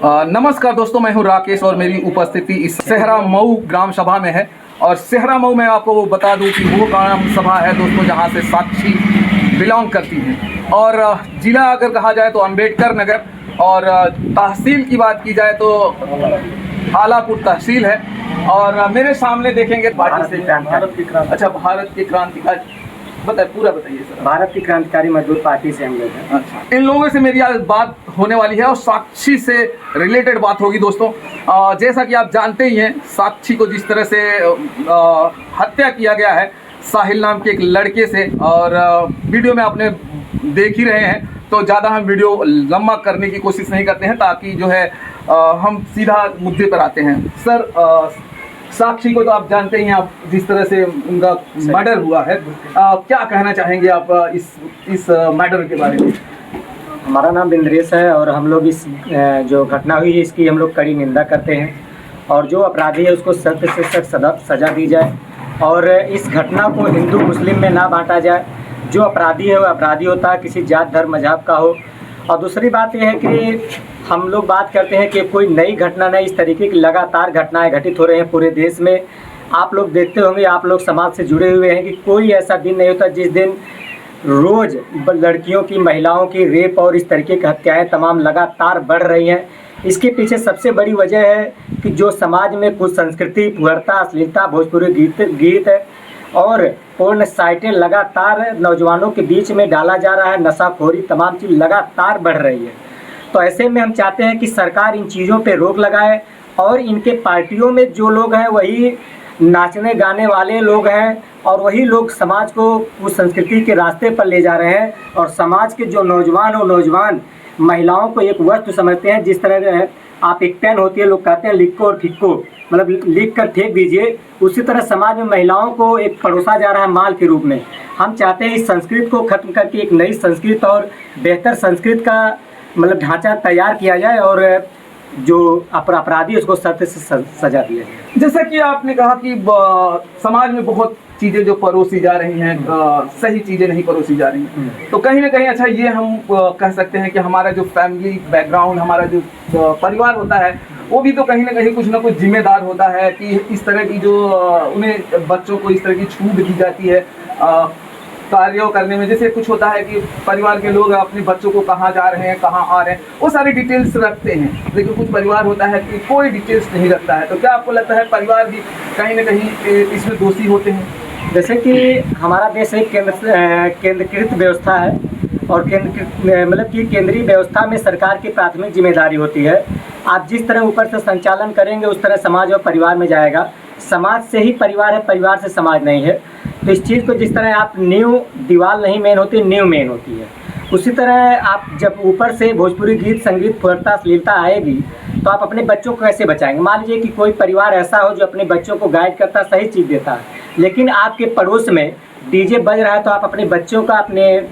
नमस्कार दोस्तों, मैं हूं राकेश और मेरी उपस्थिति इस सेहरा मऊ ग्राम सभा में है। और सेहरा मऊ में आपको वो बता दूं कि वो ग्राम सभा है दोस्तों जहां से साक्षी बिलोंग करती है। और ज़िला अगर कहा जाए तो अम्बेडकर नगर, और तहसील की बात की जाए तो आलापुर तहसील है। और मेरे सामने देखेंगे भारत की क्रांति। अच्छा, भारत की क्रांतिकारी, पूरा बताइए सर। भारत की क्रांतिकारी मजदूर पार्टी से हम लोग हैं। अच्छा, इन लोगों से मेरी आज बात होने वाली है और साक्षी से रिलेटेड बात होगी दोस्तों। जैसा कि आप जानते ही हैं, साक्षी को जिस तरह से हत्या किया गया है साहिल नाम के एक लड़के से, और वीडियो में आपने देख ही रहे हैं, तो ज़्यादा हम वीडियो लंबा करने की कोशिश नहीं करते हैं ताकि जो है हम सीधा मुद्दे पर आते हैं। सर, साक्षी को तो आप जानते ही हैं, आप जिस तरह से उनका मर्डर हुआ है, क्या कहना चाहेंगे आप इस मर्डर के बारे में? हमारा नाम बिंद्रेश है और हम लोग इस जो घटना हुई है इसकी हम लोग कड़ी निंदा करते हैं, और जो अपराधी है उसको सख्त से सख्त सज़ा दी जाए, और इस घटना को हिंदू मुस्लिम में ना बांटा जाए। जो अपराधी है वो अपराधी होता है, किसी जात धर्म मजहब का हो। और दूसरी बात यह है कि हम लोग बात करते हैं कि कोई नई घटना नहीं, इस तरीके की लगातार घटनाएं घटित हो रहे हैं पूरे देश में। आप लोग देखते होंगे, आप लोग समाज से जुड़े हुए हैं, कि कोई ऐसा दिन नहीं होता जिस दिन रोज़ लड़कियों की, महिलाओं की रेप और इस तरीके की हत्याएं तमाम लगातार बढ़ रही हैं। इसके पीछे सबसे बड़ी वजह है कि जो समाज में कुछ संस्कृति, फुहरता, अश्लीलता, भोजपुरी गीत है और पोर्न साइटें लगातार नौजवानों के बीच में डाला जा रहा है, नशाखोरी, तमाम चीज़ लगातार बढ़ रही है। तो ऐसे में हम चाहते हैं कि सरकार इन चीज़ों पे रोक लगाए, और इनके पार्टियों में जो लोग हैं वही नाचने गाने वाले लोग हैं, और वही लोग समाज को उस संस्कृति के रास्ते पर ले जा रहे हैं। और समाज के जो नौजवान और नौजवान महिलाओं को एक वस्तु समझते हैं। जिस तरह आप एक पेन होती है, लोग कहते हैं लिखो और ठिक्को, मतलब लिख कर फेंक दीजिए, उसी तरह समाज में महिलाओं को एक परोसा जा रहा है माल के रूप में। हम चाहते हैं इस संस्कृति को खत्म करके एक नई संस्कृति और बेहतर संस्कृति का मतलब ढांचा तैयार किया जाए, और जो अपराधी उसको सख्त से सजा दिया जाए। जैसा कि आपने कहा कि समाज में बहुत चीज़ें जो परोसी जा रही हैं, सही चीज़ें नहीं परोसी जा रही हैं, तो कहीं ना कहीं अच्छा ये हम कह सकते हैं कि हमारा जो फैमिली बैकग्राउंड, हमारा जो परिवार होता है, वो भी तो कहीं ना कुछ जिम्मेदार होता है कि इस तरह की जो उन्हें बच्चों को इस तरह की छूट दी जाती है कार्यों करने में। जैसे कुछ होता है कि परिवार के लोग अपने बच्चों को कहाँ जा रहे हैं, कहाँ आ रहे हैं, वो सारी डिटेल्स रखते हैं, लेकिन कुछ परिवार होता है कि कोई डिटेल्स नहीं रखता है। तो क्या आपको लगता है परिवार भी कहीं ना कहीं इसमें दोषी होते हैं? जैसे कि हमारा देश एक केंद्रीकृत व्यवस्था है, और मतलब कि केंद्रीय व्यवस्था में सरकार की प्राथमिक जिम्मेदारी होती है। आप जिस तरह ऊपर से संचालन करेंगे उस तरह समाज और परिवार में जाएगा। समाज से ही परिवार है, परिवार से समाज नहीं है। तो इस चीज़ को जिस तरह आप नींव, दीवार नहीं मेन होती, नींव मेन होती है, उसी तरह आप जब ऊपर से भोजपुरी गीत, संगीत, फुहरता, अश्लीलता आएगी तो आप अपने बच्चों को कैसे बचाएंगे? मान लीजिए कि कोई परिवार ऐसा हो जो अपने बच्चों को गाइड करता, सही चीज़ देता है, लेकिन आपके पड़ोस में डीजे बज रहा है, तो आप अपने बच्चों का, अपने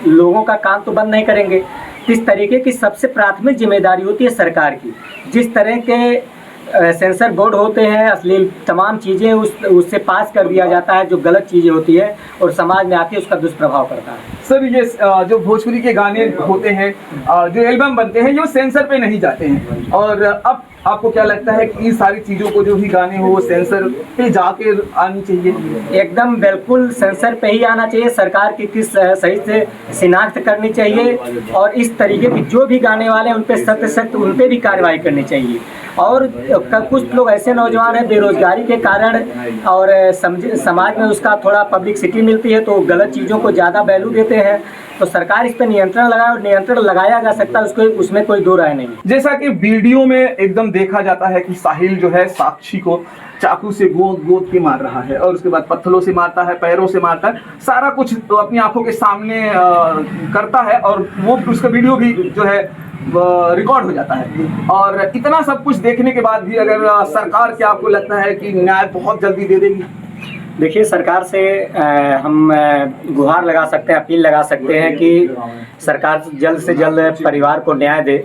लोगों का काम तो बंद नहीं करेंगे। इस तरीके की सबसे प्राथमिक जिम्मेदारी होती है सरकार की। जिस तरह के सेंसर बोर्ड होते हैं, अश्लील तमाम चीज़ें उससे पास कर दिया जाता है, जो गलत चीज़ें होती है और समाज में आके उसका दुष्प्रभाव पड़ता है। सर, ये जो भोजपुरी के गाने होते हैं, जो एल्बम बनते हैं, ये सेंसर पे नहीं जाते हैं, और अब आपको क्या लगता है कि इन सारी चीज़ों को, जो भी गाने हो, वो सेंसर पे जाके आनी चाहिए? एकदम बिल्कुल सेंसर पे ही आना चाहिए। सरकार की किस सही से शिनाख्त करनी चाहिए, और इस तरीके के जो भी गाने वाले हैं उन पर सख्त उन पर भी कार्रवाई करनी चाहिए। और कुछ लोग ऐसे नौजवान हैं बेरोजगारी के कारण, और समाज में उसका थोड़ा पब्लिसिटी मिलती है तो गलत चीज़ों को ज़्यादा वैल्यू देते हैं। तो सरकार इस पर नियंत्रण लगाए, और नियंत्रण लगाया जा सकता है, उसमें कोई दो राय नहीं। जैसा कि वीडियो में एकदम देखा जाता है कि साहिल जो है साक्षी को चाकू से गोद के मार रहा है, और उसके बाद पत्थरों से मारता है, पैरों से मारता है, सारा कुछ तो अपनी आंखों के सामने करता है, और वो उसका वीडियो भी जो है रिकॉर्ड हो जाता है। और इतना सब कुछ देखने के बाद भी अगर सरकार, क्या आपको लगता है कि न्याय बहुत जल्दी दे देगी? देखिए, सरकार से हम गुहार लगा सकते हैं, अपील लगा सकते हैं कि सरकार जल्द से जल्द परिवार को न्याय दे,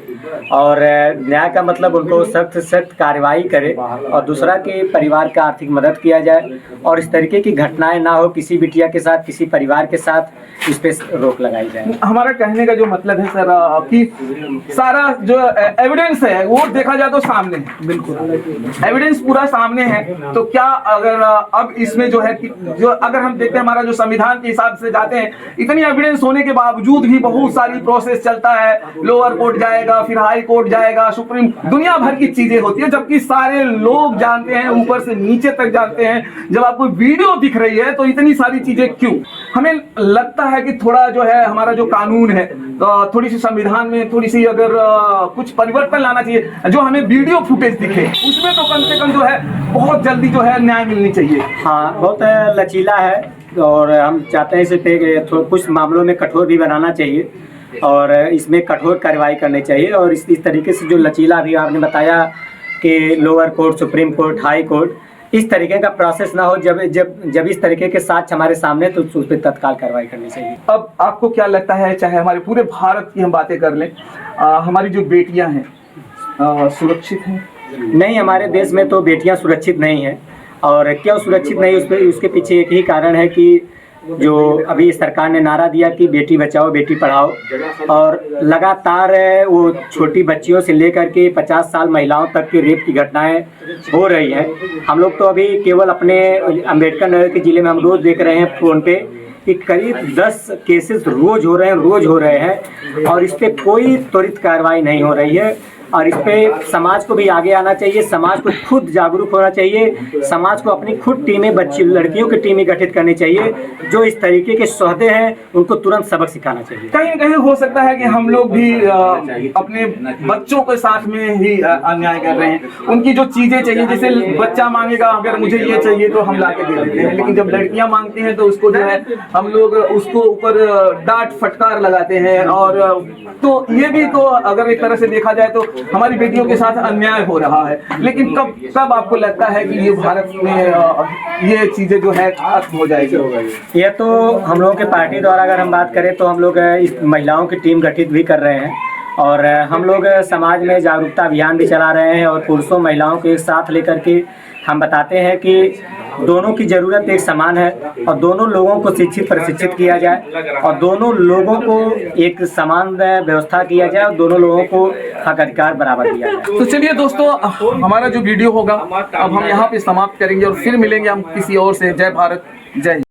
और न्याय का मतलब उनको सख्त से सख्त कार्रवाई करे, और दूसरा कि परिवार का आर्थिक मदद किया जाए, और इस तरीके की घटनाएं ना हो किसी बिटिया के साथ, किसी परिवार के साथ, इस पे रोक लगाई जाए। हमारा कहने का जो मतलब है सर कि सारा जो एविडेंस है वो देखा जाए तो सामने है, बिल्कुल एविडेंस पूरा सामने है। तो क्या अगर अब इसमें जो है कि जो अगर हम देखते हैं हमारा जो संविधान के हिसाब से जाते हैं, इतनी एविडेंस होने के बावजूद भी बहुत सारी प्रोसेस चलता है, लोअर कोर्ट जाएगा, फिर हाई कोर्ट जाएगा, सुप्रीम, दुनिया भर की चीजें होती है, जबकि सारे लोग जानते हैं, ऊपर से नीचे तक जानते हैं। जब आपको वीडियो दिख रही है तो इतनी सारी चीजें क्यों? हमें लगता है कि थोड़ा जो है हमारा जो कानून है, थोड़ी सी संविधान में थोड़ी सी अगर कुछ परिवर्तन लाना चाहिए, जो हमें वीडियो फुटेज दिखे उसमें तो कम से कम जो है बहुत जल्दी जो है न्याय मिलनी चाहिए। हाँ, बहुत लचीला है, और हम चाहते हैं इसे पे कुछ मामलों में कठोर भी बनाना चाहिए, और इसमें कठोर कार्रवाई करनी चाहिए। और इस तरीके से जो लचीला भी आपने बताया कि lower court, supreme court, high court, इस तरीके का प्रोसेस ना हो। जब इस तरीके के साक्ष्य हमारे सामने, तो उस पर तत्काल कार्रवाई करनी चाहिए। अब आपको क्या लगता है, चाहे हमारे पूरे भारत की हम बातें कर लें, हमारी जो बेटियां हैं सुरक्षित हैं? नहीं, हमारे देश में तो बेटियां सुरक्षित नहीं हैं। और क्यों सुरक्षित नहीं, उसके पीछे एक ही कारण है कि जो अभी सरकार ने नारा दिया कि बेटी बचाओ बेटी पढ़ाओ, और लगातार वो छोटी बच्चियों से लेकर के 50 साल महिलाओं तक के रेप की घटनाएं हो रही हैं। हम लोग तो अभी केवल अपने अम्बेडकर नगर के ज़िले में हम रोज़ देख रहे हैं फ़ोन पे कि करीब 10 केसेस रोज़ हो रहे हैं, और इस पर कोई त्वरित कार्रवाई नहीं हो रही है। और इस पे समाज को भी आगे आना चाहिए, समाज को खुद जागरूक होना चाहिए, समाज को अपनी खुद टीमें, बच्ची लड़कियों की टीमें गठित करनी चाहिए, जो इस तरीके के सौदे हैं उनको तुरंत सबक सिखाना चाहिए। कहीं न कहीं हो सकता है कि हम लोग भी अपने बच्चों के साथ में ही अन्याय कर रहे हैं। उनकी जो चीजें चाहिए, जैसे बच्चा मांगेगा अगर मुझे ये चाहिए तो हम लाके दे देते हैं, लेकिन जब लड़कियां मांगती हैं तो उसको जो है हम लोग उसको ऊपर डांट फटकार लगाते हैं। और तो ये भी तो अगर एक तरह से देखा जाए तो हमारी बेटियों के साथ अन्याय हो रहा है। लेकिन कब आपको लगता है कि ये भारत में ये चीजें जो है खत्म हो जाएगी? ये तो हम लोगों के पार्टी द्वारा अगर हम बात करें तो हम लोग इस महिलाओं की टीम गठित भी कर रहे हैं, और हम लोग समाज में जागरूकता अभियान भी चला रहे हैं, और पुरुषों महिलाओं को एक साथ लेकर के हम बताते हैं कि दोनों की ज़रूरत एक समान है, और दोनों लोगों को शिक्षित प्रशिक्षित किया जाए, और दोनों लोगों को एक समान व्यवस्था किया जाए, और दोनों लोगों को हक अधिकार बराबर दिया जाए। तो चलिए दोस्तों, हमारा जो वीडियो होगा अब हम यहाँ पे समाप्त करेंगे, और फिर मिलेंगे हम किसी और से। जय भारत, जय हिंद।